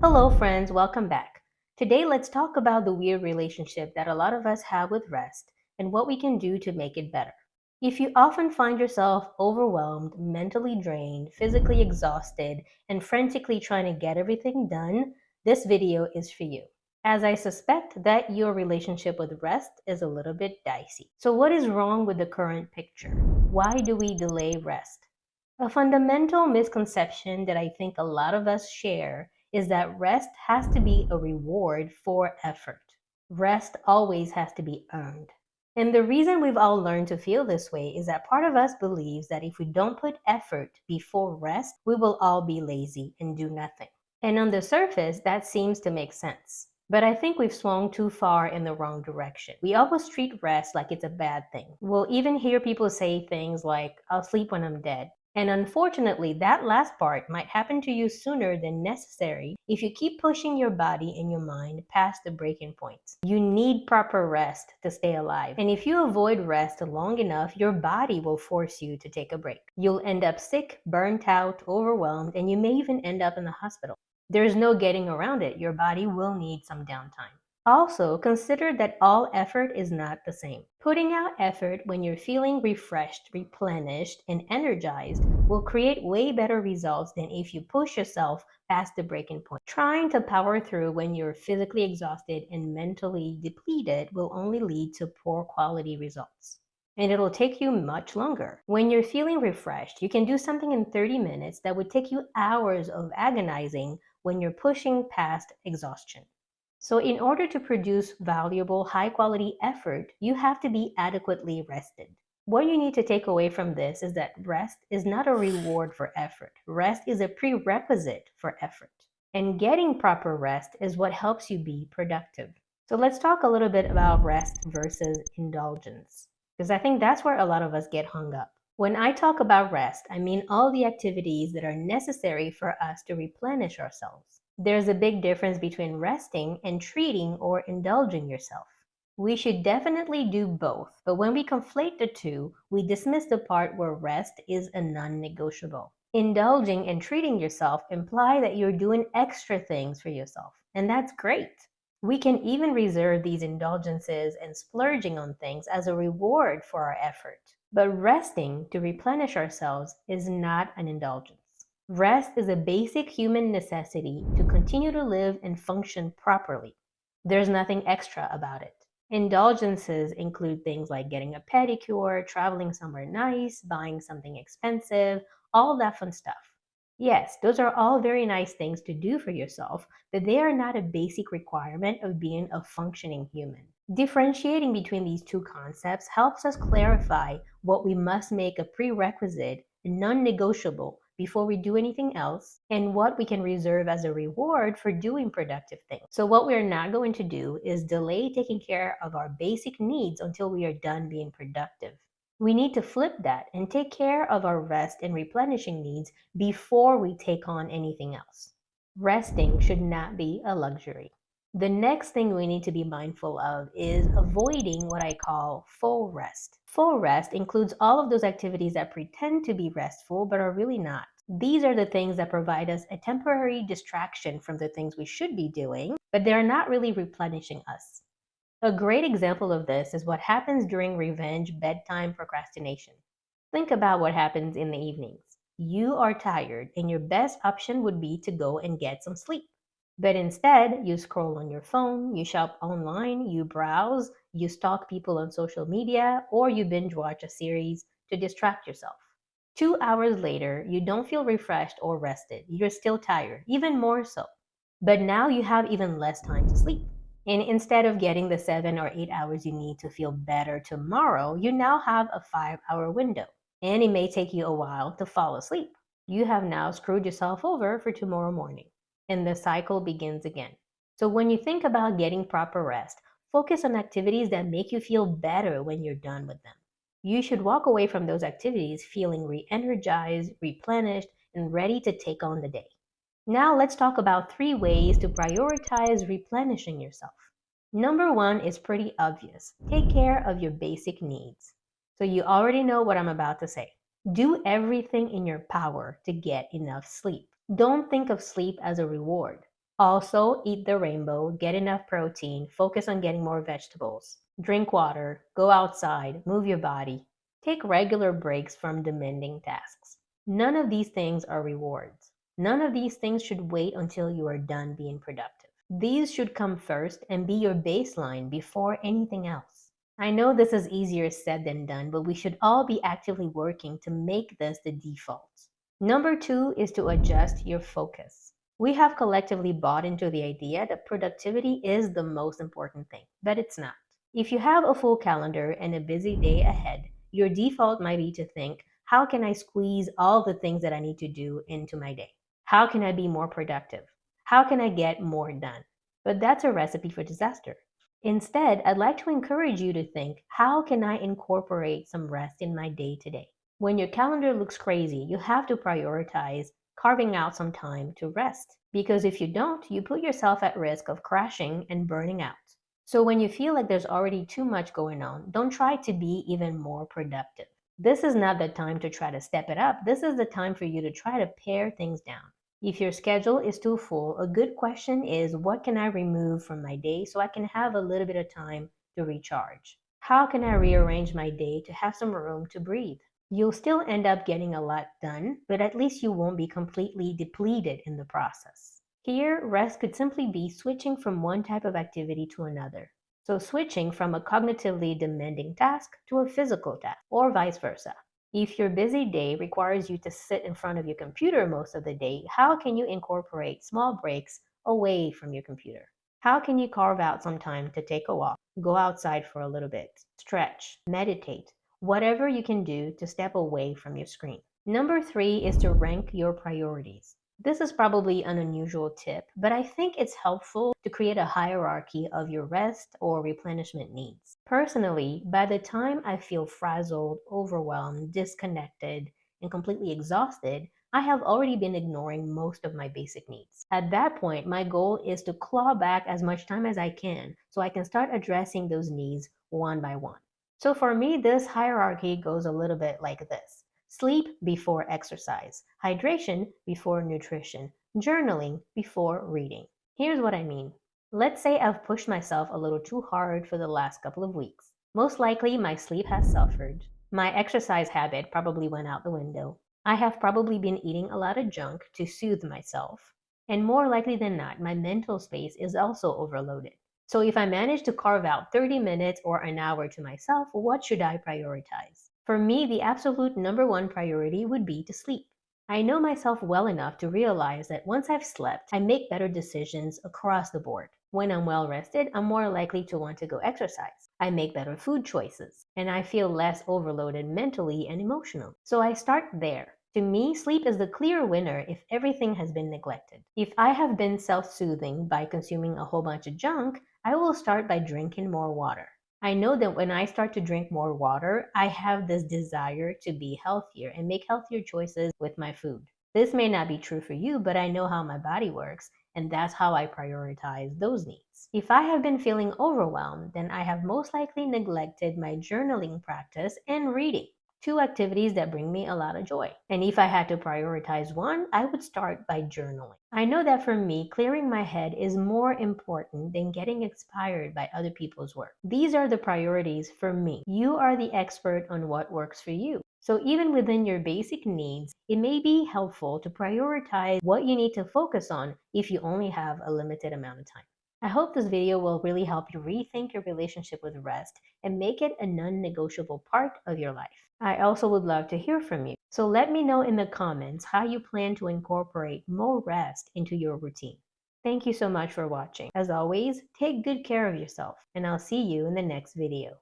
Hello, friends, welcome back. Today, let's talk about the weird relationship that a lot of us have with rest and what we can do to make it better. If you often find yourself overwhelmed, mentally drained, physically exhausted, and frantically trying to get everything done, this video is for you. As I suspect that your relationship with rest is a little bit dicey. So, what is wrong with the current picture? Why do we delay rest? A fundamental misconception that I think a lot of us share is that rest has to be a reward for effort. Rest always has to be earned. And the reason we've all learned to feel this way is that part of us believes that if we don't put effort before rest, we will all be lazy and do nothing. And on the surface, that seems to make sense. But I think we've swung too far in the wrong direction. We always treat rest like it's a bad thing. We'll even hear people say things like, I'll sleep when I'm dead. And unfortunately, that last part might happen to you sooner than necessary if you keep pushing your body and your mind past the breaking points. You need proper rest to stay alive. And if you avoid rest long enough, your body will force you to take a break. You'll end up sick, burnt out, overwhelmed, and you may even end up in the hospital. There's no getting around it. Your body will need some downtime. Also, consider that all effort is not the same. Putting out effort when you're feeling refreshed, replenished, and energized will create way better results than if you push yourself past the breaking point. Trying to power through when you're physically exhausted and mentally depleted will only lead to poor quality results. And it'll take you much longer. When you're feeling refreshed, you can do something in 30 minutes that would take you hours of agonizing when you're pushing past exhaustion. So, in order to produce valuable, high quality effort, you have to be adequately rested. What you need to take away from this is that rest is not a reward for effort. Rest is a prerequisite for effort. And getting proper rest is what helps you be productive. So, let's talk a little bit about rest versus indulgence, because I think that's where a lot of us get hung up. When I talk about rest, I mean all the activities that are necessary for us to replenish ourselves. There's a big difference between resting and treating or indulging yourself. We should definitely do both, but when we conflate the two, we dismiss the part where rest is a non negotiable. Indulging and treating yourself imply that you're doing extra things for yourself, and that's great. We can even reserve these indulgences and splurging on things as a reward for our effort. But resting to replenish ourselves is not an indulgence. Rest is a basic human necessity to continue to live and function properly. There's nothing extra about it. Indulgences include things like getting a pedicure, traveling somewhere nice, buying something expensive, all that fun stuff. Yes, those are all very nice things to do for yourself, but they are not a basic requirement of being a functioning human. Differentiating between these two concepts helps us clarify what we must make a prerequisite and non negotiable before we do anything else, and what we can reserve as a reward for doing productive things. So, what we're not going to do is delay taking care of our basic needs until we are done being productive. We need to flip that and take care of our rest and replenishing needs before we take on anything else. Resting should not be a luxury. The next thing we need to be mindful of is avoiding what I call full rest. Full rest includes all of those activities that pretend to be restful but are really not. These are the things that provide us a temporary distraction from the things we should be doing, but they're not really replenishing us. A great example of this is what happens during revenge bedtime procrastination. Think about what happens in the evenings. You are tired, and your best option would be to go and get some sleep. But instead, you scroll on your phone, you shop online, you browse, you stalk people on social media, or you binge watch a series to distract yourself. 2 hours later, you don't feel refreshed or rested. You're still tired, even more so. But now you have even less time to sleep. And instead of getting the 7 or 8 hours you need to feel better tomorrow, you now have a 5 hour window. And it may take you a while to fall asleep. You have now screwed yourself over for tomorrow morning. And the cycle begins again. So when you think about getting proper rest, focus on activities that make you feel better when you're done with them. You should walk away from those activities feeling re energized, replenished, and ready to take on the day. Now let's talk about 3 ways to prioritize replenishing yourself. Number one is pretty obvious. Take care of your basic needs. So you already know what I'm about to say. Do everything in your power to get enough sleep. Don't think of sleep as a reward. Also, eat the rainbow, get enough protein, focus on getting more vegetables, drink water, go outside, move your body. Take regular breaks from demanding tasks. None of these things are rewards. None of these things should wait until you are done being productive. These should come first and be your baseline before anything else. I know this is easier said than done, but we should all be actively working to make this the default. Number two is to adjust your focus. We have collectively bought into the idea that productivity is the most important thing, but it's not. If you have a full calendar and a busy day ahead, your default might be to think, how can I squeeze all the things that I need to do into my day? How can I be more productive? How can I get more done? But that's a recipe for disaster. Instead, I'd like to encourage you to think, how can I incorporate some rest in my day today? When your calendar looks crazy, you have to prioritize carving out some time to rest. Because if you don't, you put yourself at risk of crashing and burning out. So when you feel like there's already too much going on, don't try to be even more productive. This is not the time to try to step it up. This is the time for you to try to pare things down. If your schedule is too full, a good question is, what can I remove from my day so I can have a little bit of time to recharge? How can I rearrange my day to have some room to breathe? You'll still end up getting a lot done, but at least you won't be completely depleted in the process. Here, rest could simply be switching from one type of activity to another. So switching from a cognitively demanding task to a physical task, or vice versa. If your busy day requires you to sit in front of your computer most of the day, how can you incorporate small breaks away from your computer? How can you carve out some time to take a walk, go outside for a little bit, stretch, meditate, whatever you can do to step away from your screen? Number three is to rank your priorities. This is probably an unusual tip, but I think it's helpful to create a hierarchy of your rest or replenishment needs. Personally, by the time I feel frazzled, overwhelmed, disconnected, and completely exhausted, I have already been ignoring most of my basic needs. At that point, my goal is to claw back as much time as I can so I can start addressing those needs one by one. So for me, this hierarchy goes a little bit like this: sleep before exercise, hydration before nutrition, journaling before reading. Here's what I mean. Let's say I've pushed myself a little too hard for the last couple of weeks. Most likely, my sleep has suffered. My exercise habit probably went out the window. I have probably been eating a lot of junk to soothe myself. And more likely than not, my mental space is also overloaded. So if I manage to carve out 30 minutes or an hour to myself, what should I prioritize? For me, the absolute number one priority would be to sleep. I know myself well enough to realize that once I've slept, I make better decisions across the board. When I'm well rested, I'm more likely to want to go exercise. I make better food choices, and I feel less overloaded mentally and emotionally. So I start there. To me, sleep is the clear winner if everything has been neglected. If I have been self-soothing by consuming a whole bunch of junk, I will start by drinking more water. I know that when I start to drink more water, I have this desire to be healthier and make healthier choices with my food. This may not be true for you, but I know how my body works, and that's how I prioritize those needs. If I have been feeling overwhelmed, then I have most likely neglected my journaling practice and reading, two activities that bring me a lot of joy. And if I had to prioritize one, I would start by journaling. I know that for me, clearing my head is more important than getting inspired by other people's work. These are the priorities for me. You are the expert on what works for you. So even within your basic needs, it may be helpful to prioritize what you need to focus on if you only have a limited amount of time. I hope this video will really help you rethink your relationship with rest and make it a non-negotiable part of your life. I also would love to hear from you. So let me know in the comments how you plan to incorporate more rest into your routine. Thank you so much for watching. As always, take good care of yourself, and I'll see you in the next video.